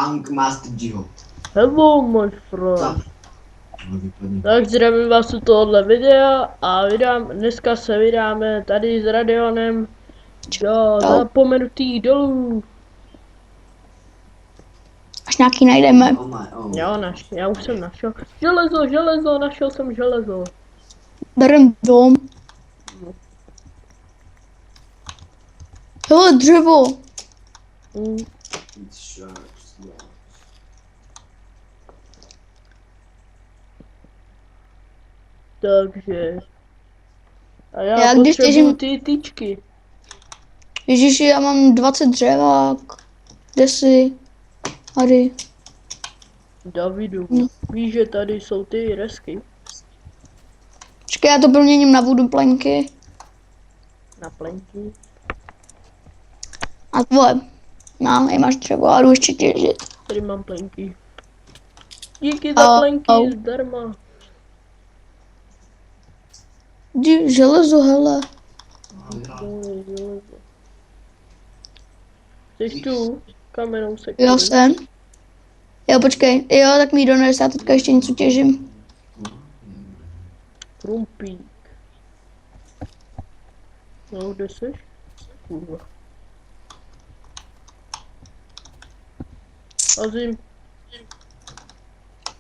Young Master Jihad. Hello, my friend. Tak zdravím vás u tohohle videa a dneska se vydáme tady s Radionem do zapomenutých dolů. Až nějaký najdeme. Jo, já už jsem našel. Železo, našel jsem železo. Berem dom. Hele, dřevo. Takže. A já Já když potřebuju ty tyčky. Ježiši, já mám 20 dřevák. Kde jsi? Tady. Davidu, víš, že tady jsou ty resky? Počkej, já to proměním na vodu plenky. Na plenky. A tvoje. No, máš dřevo, a jdu ještě těžit. Tady mám plenky. Díky za plenky, zdarma. Železo, hele. Jsi tu? Kamerou se Jo, jsem. Jo, počkej. Jo, tak mi dones, já teďka ještě něco těžím. Krumpík. No, kde seš? Kurva. Azim.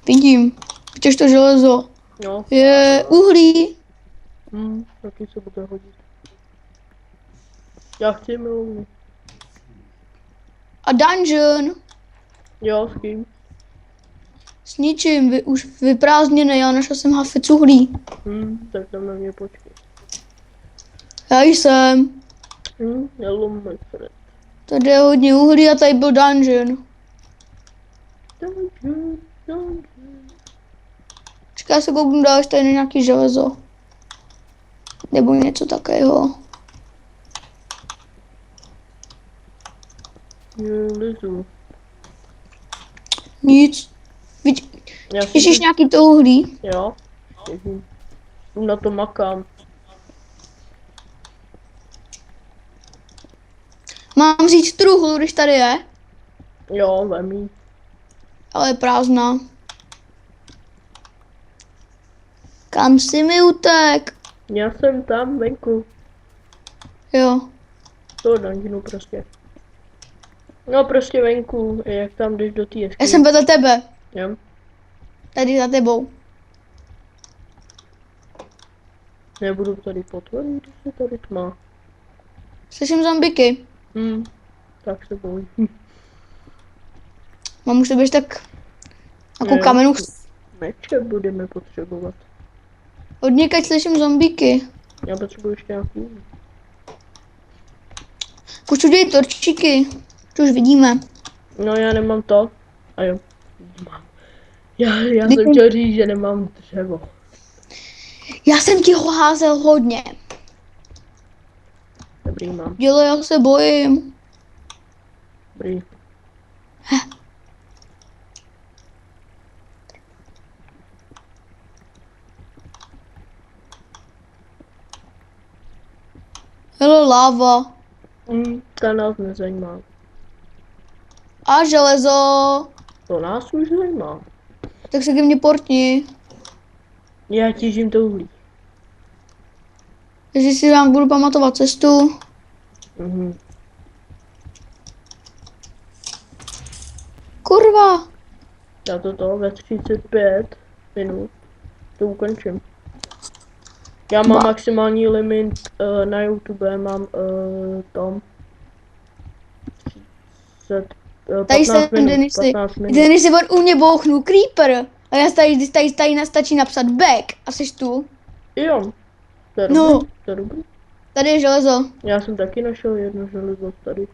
Vidím. Vytěž to železo. No. Je uhlí. Taky se bude hodit. Já chci milovnu. A dungeon. Jo, s kým? S ničím, už vyprázdněný, já našel jsem hafec uhlí. Tak tam na mě počkej. Já jsem. Hello, my friend. Tady je hodně uhlí a tady byl dungeon. Čeká, já se kouknu dál, jestli tady je nějaký železo. Nebo něco takého. Lizu. Nic. Těžíš nějaký to uhlí? Jo. Na to makám. Mám říct truhlu, když tady je? Jo, vem jí. Ale je prázdná. Kam jsi mi utek? Já jsem tam venku. Jo. To dungeonu prostě. No prostě venku, jak tam jdeš do té jeskyně. Já jsem vedle tebe. Jo. Tady za tebou. Nebudu tady potvorit, když je tady tma. Slyším zombiky. Tak se bojím. Mám už tebe tak jako kamenu. Meče budeme potřebovat. Od někaď slyším zombiky. Já potřebuji ještě nějaký. Kuču děj torčíky. To už vidíme. No já nemám to. A jo. Mám. Já jsem chtěl říct, že nemám dřevo. Já jsem ti ho házel hodně. Dobrý mám. Dělo, já se bojím. Dobrý. Hele, láva. Ta nás nezajímá. A železo. To nás už zajímá. Tak se ke mně portni. Já těžím to uhlí. Takže si vám budu pamatovat cestu. Kurva. Já to ve 35 minut to ukončím. Já mám maximální limit na YouTube, mám tam 30, 15 minut, 15 minut. Denisy, on u mě bouchnul creeper. A já tady stačí napsat back. A jsi tu? Jo, to je no. dobrý, to je dobrý. Tady je železo. Já jsem taky našel jedno železo tady.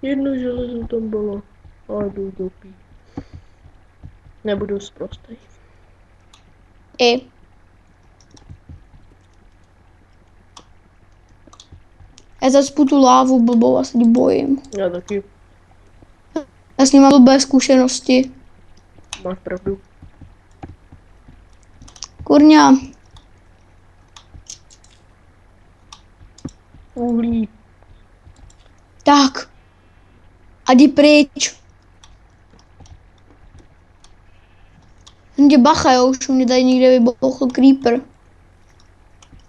Jedno železo tam bylo. Ale jdu do pí. Nebudu sprostej. Já zaspu tu lávu blbou a se jí bojím. Já taky. Já s ním mám blbé zkušenosti. Máš pravdu. Kurňa. Uhlí. Tak. A jdi pryč. Jdi bacha, jo, už u mě tady někde vybuchl creeper.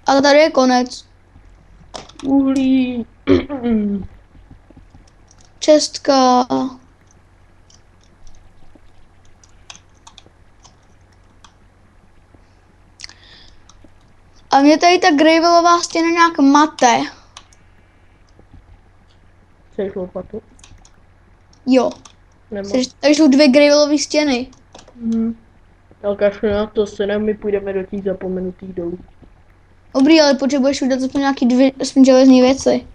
Ale tady je konec. Uhlí. Čestka. A mě tady ta gravelová stěna nějak mate. Chceš lopatu? Jo. Nemám. Tady jsou 2 gravelové stěny. Ale kašlu na to, se my půjdeme do těch zapomenutých dolů. Dobrý, ale potřebuješ udělat aspoň nějaký 2 aspoň železný věci.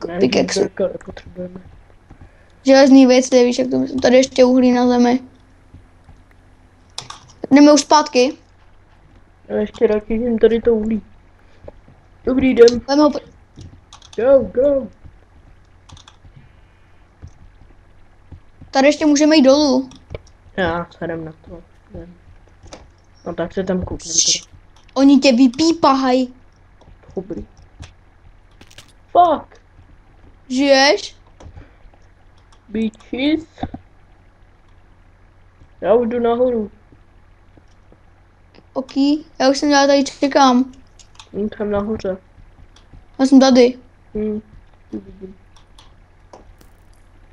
Ne, Pickaxe. žíbrka nepotřebujeme. Železný věci, víš, jak to myslím. Tady ještě uhlí na zemi. Jdeme už zpátky. A ještě radši jim tady to uhlí. Dobrý den. Jdeme ho... Go. Tady ještě můžeme jít dolů. Já sedem na to. Ne. No tak se tam kouknem teda. Oni tě vypípahaj. Dobrý. Fuck. Žiješ? Bitches. Já už jdu nahoru. OK, já už jsem dělala tady čekám. Tam nahoře. Já jsem tady. Vidím.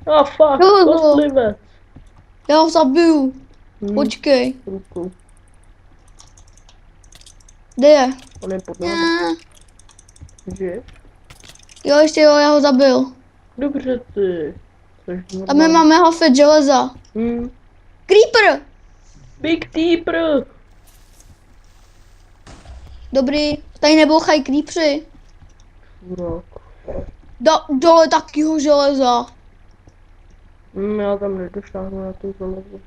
Ah, fuck, Jo. kostlivec. Já ho zabiju. Počkej. Ruku. Kde je? On je pod námi. Že? Jo, ještě jo, já ho zabil. Dobře ty. A my máme hafet železa. Creeper! Big Deeper. Dobrý, tady nebouchají creepři. Furák. Dole takýho železa. Já tam nedošláhnu na tu železo.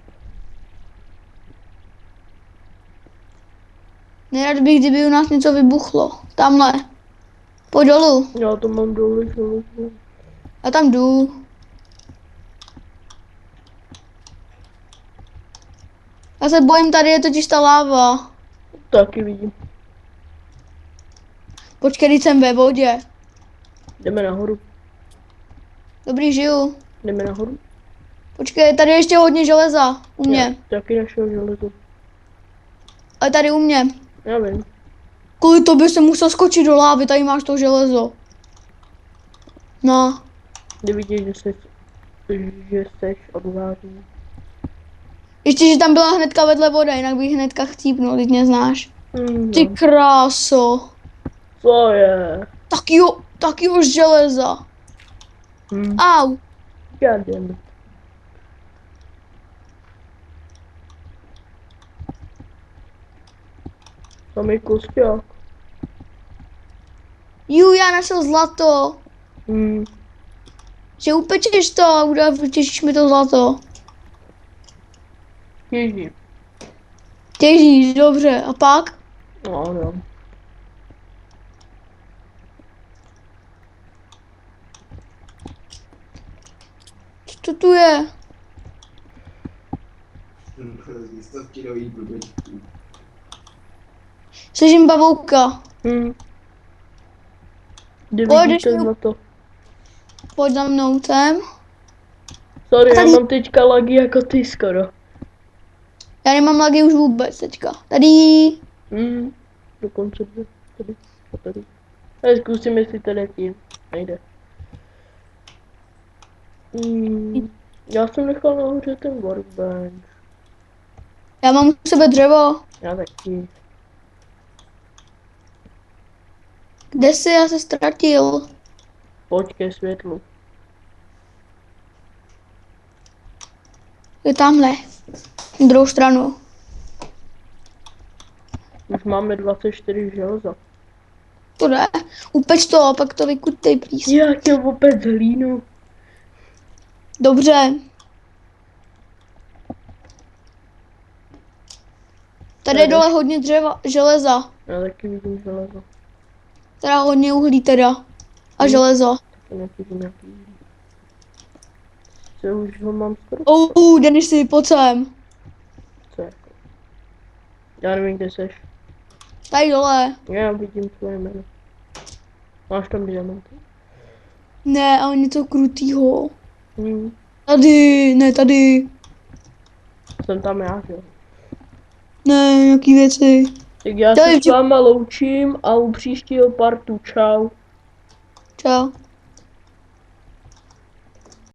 Nerad bych, kdyby u nás něco vybuchlo. Tamhle. Pojď dolů. Já to mám dole železo. Já tam jdu. Já se bojím, tady je totiž ta láva. Taky vidím. Počkej, když jsem ve vodě. Jdeme nahoru. Dobrý, žiju. Jdeme nahoru. Počkej, tady je ještě hodně železa. U mě. Já taky našel železo. Ale tady u mě. Já vím. Kvůli tobě jsem musel skočit do lávy, tady máš to železo. No. Kdy vidíš, že seš odvážný. Ještě, že tam byla hnedka vedle voda, jinak bych hnedka chcípnul, teď mě znáš. Ty kráso. Co je? Takýho železa. Au. Goddammit. Tam je kosťák. Já našel zlato. Že upečeš to a vytěžíš mi to zlato. Ježí. Těžíš, dobře. A pak? No. Co to tu je? Sežím pavouka. Kde Pojď, vidíte zlato? Pojď za mnou sem. Sorry, já mám teďka lagy jako ty skoro. Já nemám lagy už vůbec teďka. Tady. Dokonce tady. Já zkusím, jestli tady tím nejde. Já jsem nechal nahoře ten workbench. Já mám u sebe dřevo. Já taky. Kde jsi? Já se ztratil. Pojď ke světlu. Je tamhle. Na druhou stranu. Už máme 24 železa. To jde. Upeč to a pak to vykutej, plís. Já chtěl opět hlínu. Dobře. Tady je dole hodně dřeva, železa. Já taky vidím železo. Teda hodně uhlí teda. A železo. Taky nevidím nějaký uhlí. Co už ho mám skoro? Denis, si pojď sem. Co jako? Já nevím, kde seš. Tady dole. Já vidím tvoje jméno. Máš tam diamanty? Ne, ale něco krutýho. Tady, ne tady. Jsem tam já, že jo. Ne, nějaký věci. Tak já To se je s váma loučím a u příštího partu čau. Čau.